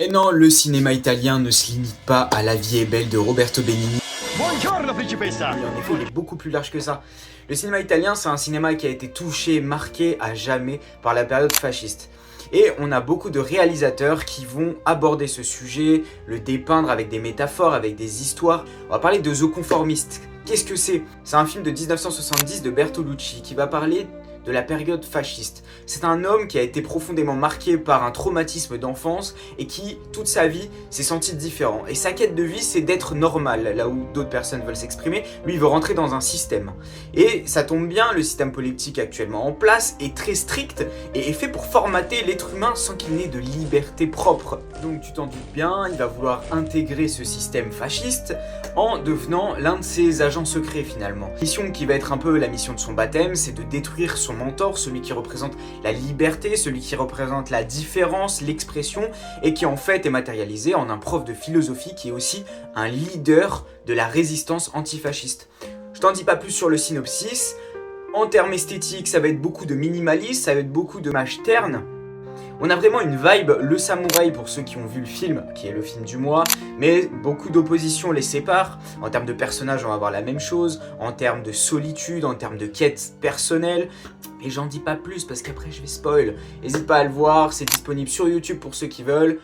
Et non, le cinéma italien ne se limite pas à La vie est belle de Roberto Benigni. Buongiorno principessa. En effet, il est beaucoup plus large que ça. Le cinéma italien, c'est un cinéma qui a été touché, marqué à jamais par la période fasciste. Et on a beaucoup de réalisateurs qui vont aborder ce sujet, le dépeindre avec des métaphores, avec des histoires. On va parler de The Conformist. Qu'est-ce que c'est? C'est un film de 1970 de Bertolucci qui va parler de la période fasciste. C'est un homme qui a été profondément marqué par un traumatisme d'enfance et qui, toute sa vie, s'est senti différent. Et sa quête de vie, c'est d'être normal, là où d'autres personnes veulent s'exprimer. Lui, il veut rentrer dans un système. Et ça tombe bien, le système politique actuellement en place est très strict et est fait pour formater l'être humain sans qu'il n'ait de liberté propre. Donc tu t'en doutes bien, il va vouloir intégrer ce système fasciste en devenant l'un de ses agents secrets finalement. Mission qui va être un peu la mission de son baptême, c'est de détruire son mentor, celui qui représente la liberté, celui qui représente la différence, l'expression, et qui en fait est matérialisé en un prof de philosophie qui est aussi un leader de la résistance antifasciste. Je t'en dis pas plus sur le synopsis. En termes esthétiques, ça va être beaucoup de minimalisme, ça va être beaucoup de images ternes. On a vraiment une vibe, le samouraï pour ceux qui ont vu le film, qui est le film du mois, mais beaucoup d'opposition les sépare. En termes de personnages, on va avoir la même chose, en termes de solitude, en termes de quête personnelle. Et j'en dis pas plus parce qu'après je vais spoil. N'hésite pas à le voir, c'est disponible sur YouTube pour ceux qui veulent.